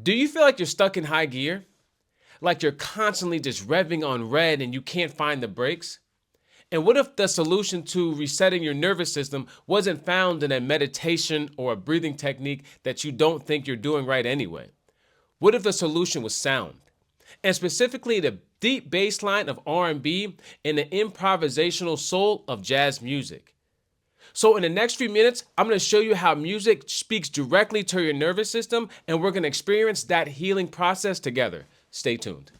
Do you feel like you're stuck in high gear? Like you're constantly just revving on red and you can't find the brakes? And what if the solution to resetting your nervous system wasn't found in a meditation or a breathing technique that you don't think you're doing right anyway? What if the solution was sound? And specifically the deep bass line of R&B and B and the improvisational soul of jazz music. So in the next few minutes, I'm going to show you how music speaks directly to your nervous system, and we're going to experience that healing process together. Stay tuned.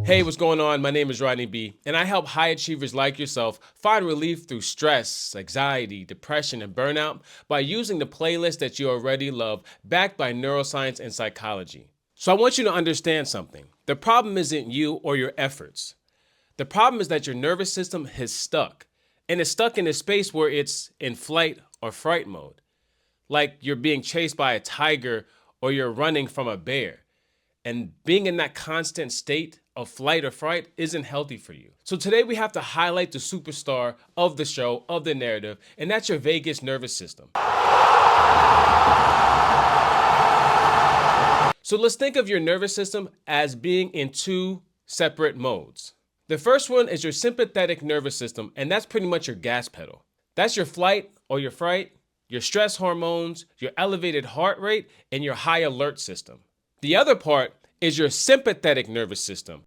Hey, what's going on? My name is Rodney B, and I help high achievers like yourself find relief through stress, anxiety, depression, and burnout by using the playlist that you already love, backed by neuroscience and psychology. So I want you to understand something. The problem isn't you or your efforts. The problem is that your nervous system is stuck, and it's stuck in a space where it's in flight or fright mode, like you're being chased by a tiger or you're running from a bear. And being in that constant state of flight or fright isn't healthy for you. So today we have to highlight the superstar of the show, of the narrative, and that's your vagus nervous system. So let's think of your nervous system as being in two separate modes. The first one is your sympathetic nervous system, and that's pretty much your gas pedal. That's your flight or your fright, your stress hormones, your elevated heart rate, and your high alert system. The other part is your sympathetic nervous system,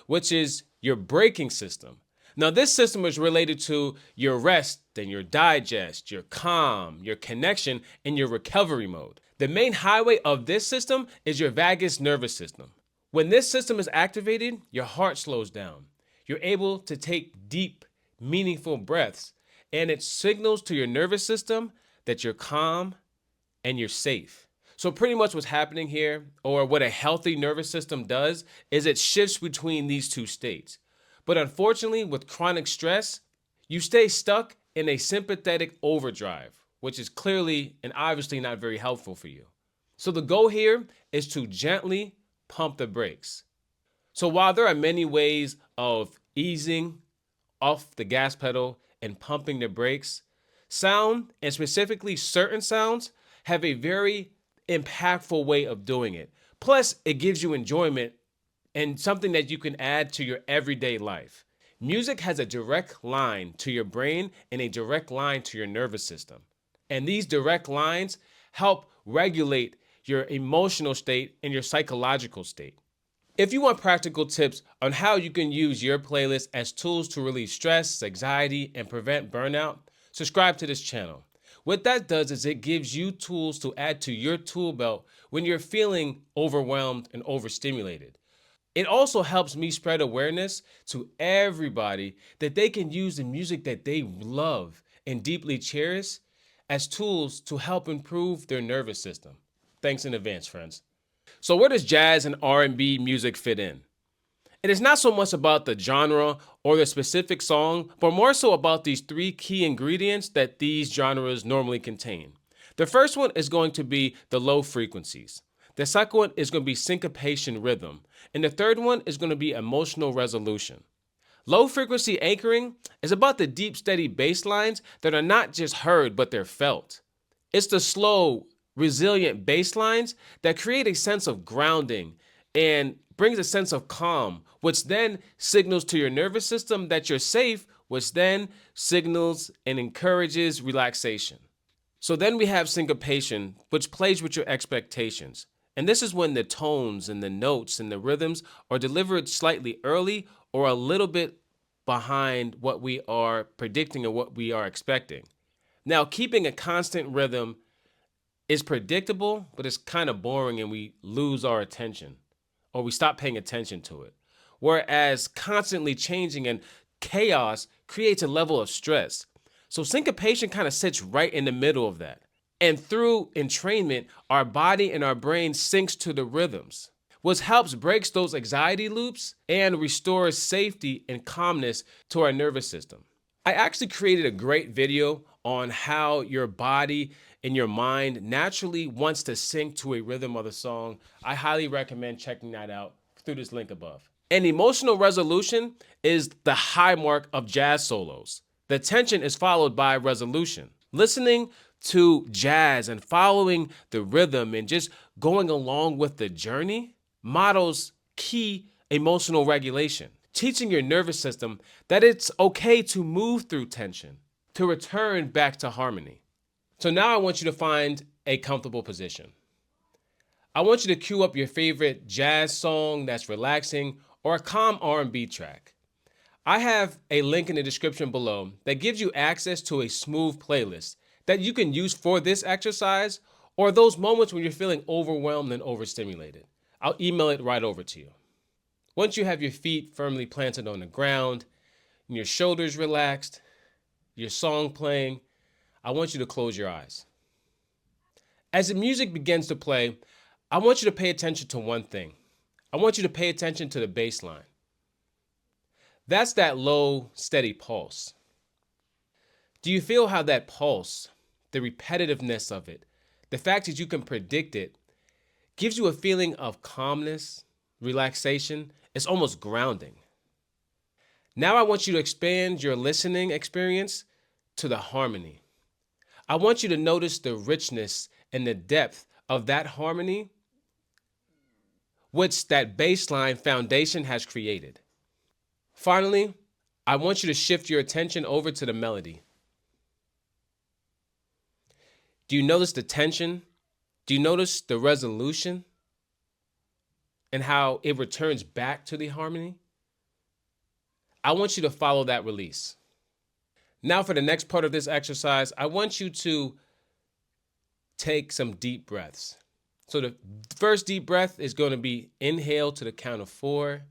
which is your braking system. Now, this system is related to your rest and your digest, your calm, your connection, and your recovery mode. The main highway of this system is your vagus nervous system. When this system is activated, your heart slows down. You're able to take deep, meaningful breaths, and it signals to your nervous system that you're calm and you're safe. So pretty much what's happening here, or what a healthy nervous system does, is it shifts between these two states. But unfortunately, with chronic stress, you stay stuck in a sympathetic overdrive, which is clearly and obviously not very helpful for you. So the goal here is to gently pump the brakes. So while there are many ways of easing off the gas pedal and pumping the brakes, sound, and specifically certain sounds, have a very impactful way of doing it. Plus, it gives you enjoyment and something that you can add to your everyday life. Music has a direct line to your brain and a direct line to your nervous system. And these direct lines help regulate your emotional state and your psychological state. If you want practical tips on how you can use your playlist as tools to relieve stress, anxiety, and prevent burnout, subscribe to this channel. What that does is it gives you tools to add to your tool belt when you're feeling overwhelmed and overstimulated. It also helps me spread awareness to everybody that they can use the music that they love and deeply cherish as tools to help improve their nervous system. Thanks in advance, friends. So where does jazz and R&B music fit in? It is not so much about the genre or the specific song, but more so about these three key ingredients that these genres normally contain. The first one is going to be the low frequencies. The second one is going to be syncopation rhythm. And the third one is going to be emotional resolution. Low frequency anchoring is about the deep, steady bass lines that are not just heard, but they're felt. It's the slow, resilient bass lines that create a sense of grounding and brings a sense of calm, which then signals to your nervous system that you're safe, which then signals and encourages relaxation. So then we have syncopation, which plays with your expectations. And this is when the tones and the notes and the rhythms are delivered slightly early or a little bit behind what we are predicting or what we are expecting. Now, keeping a constant rhythm is predictable, but it's kind of boring and we lose our attention or we stop paying attention to it. Whereas constantly changing and chaos creates a level of stress. So syncopation kind of sits right in the middle of that. And through entrainment, our body and our brain syncs to the rhythms, which helps breaks those anxiety loops and restores safety and calmness to our nervous system. I actually created a great video on how your body and your mind naturally wants to sync to a rhythm of the song, I highly recommend checking that out through this link above. An emotional resolution is the high mark of jazz solos. The tension is followed by resolution. Listening to jazz and following the rhythm and just going along with the journey models key emotional regulation, teaching your nervous system that it's okay to move through tension, to return back to harmony. So now I want you to find a comfortable position. I want you to cue up your favorite jazz song that's relaxing or a calm R&B track. I have a link in the description below that gives you access to a smooth playlist that you can use for this exercise or those moments when you're feeling overwhelmed and overstimulated. I'll email it right over to you. Once you have your feet firmly planted on the ground and your shoulders relaxed, your song playing, I want you to close your eyes. As the music begins to play, I want you to pay attention to one thing. I want you to pay attention to the bass line. That's that low, steady pulse. Do you feel how that pulse, the repetitiveness of it, the fact that you can predict it, gives you a feeling of calmness, relaxation? It's almost grounding. Now I want you to expand your listening experience to the harmony. I want you to notice the richness and the depth of that harmony, which that baseline foundation has created. Finally, I want you to shift your attention over to the melody. Do you notice the tension? Do you notice the resolution and how it returns back to the harmony? I want you to follow that release. Now for the next part of this exercise, I want you to take some deep breaths. So the first deep breath is going to be inhale to the count of 4.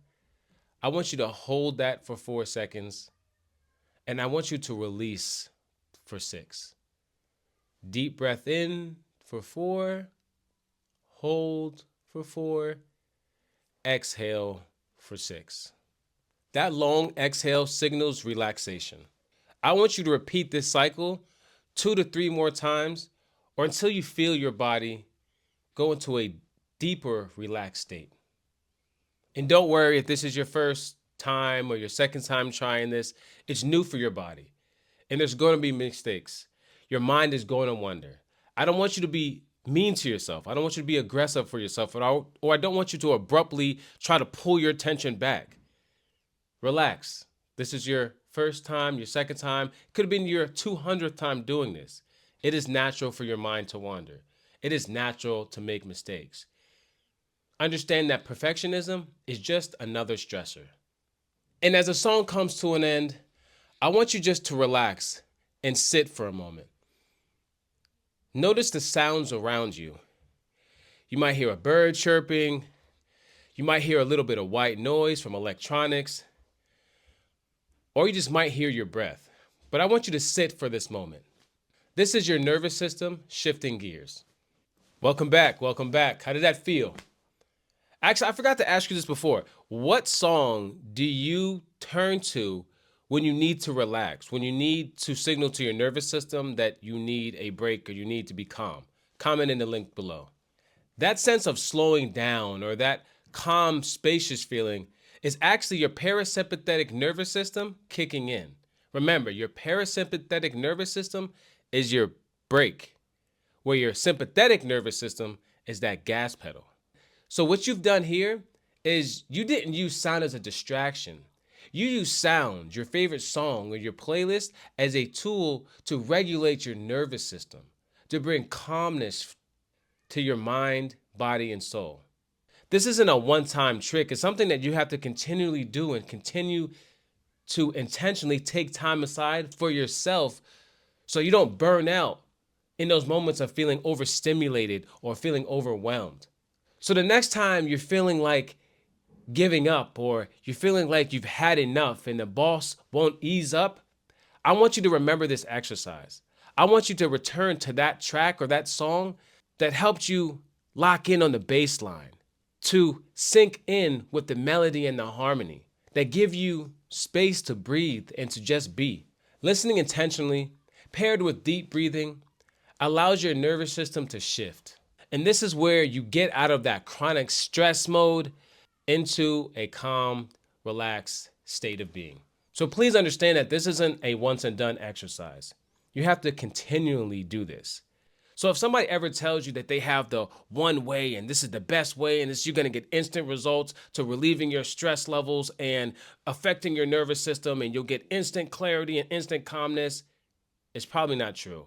I want you to hold that for 4 seconds, and I want you to release for 6. Deep breath in for 4, hold for 4, exhale for 6. That long exhale signals relaxation. I want you to repeat this cycle 2 to 3 more times or until you feel your body go into a deeper relaxed state. And don't worry if this is your first time or your second time trying this. It's new for your body. And there's going to be mistakes. Your mind is going to wonder. I don't want you to be mean to yourself. I don't want you to be aggressive for yourself. Or I don't want you to abruptly try to pull your attention back. Relax. This is your first time, your second time. It could have been your 200th time doing this. It is natural for your mind to wander. It is natural to make mistakes. Understand that perfectionism is just another stressor. And as the song comes to an end, I want you just to relax and sit for a moment. Notice the sounds around you. You might hear a bird chirping. You might hear a little bit of white noise from electronics. Or you just might hear your breath. But I want you to sit for this moment. This is your nervous system shifting gears. Welcome back. Welcome back. How did that feel? Actually, I forgot to ask you this before. What song do you turn to when you need to relax, when you need to signal to your nervous system that you need a break or you need to be calm? Comment in the link below. That sense of slowing down or that calm, spacious feeling is actually your parasympathetic nervous system kicking in. Remember, your parasympathetic nervous system is your brake, where your sympathetic nervous system is that gas pedal. So what you've done here is you didn't use sound as a distraction. You use sound, your favorite song or your playlist, as a tool to regulate your nervous system, to bring calmness to your mind, body, and soul. This isn't a one-time trick. It's something that you have to continually do and continue to intentionally take time aside for yourself so you don't burn out in those moments of feeling overstimulated or feeling overwhelmed. So the next time you're feeling like giving up or you're feeling like you've had enough and the boss won't ease up, I want you to remember this exercise. I want you to return to that track or that song that helped you lock in on the bass line, to sink in with the melody and the harmony, that give you space to breathe and to just be. Listening intentionally, paired with deep breathing, allows your nervous system to shift. And this is where you get out of that chronic stress mode into a calm, relaxed state of being. So please understand that this isn't a once and done exercise. You have to continually do this. So if somebody ever tells you that they have the one way and this is the best way and you're going to get instant results to relieving your stress levels and affecting your nervous system and you'll get instant clarity and instant calmness, it's probably not true.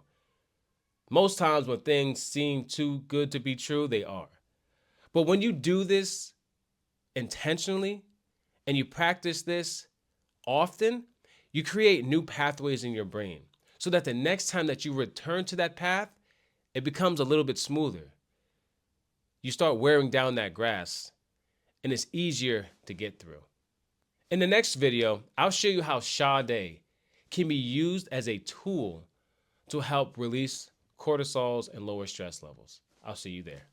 Most times when things seem too good to be true, they are. But when you do this intentionally and you practice this often, you create new pathways in your brain so that the next time that you return to that path, it becomes a little bit smoother. You start wearing down that grass and it's easier to get through. In the next video, I'll show you how Sade can be used as a tool to help release cortisols and lower stress levels. I'll see you there.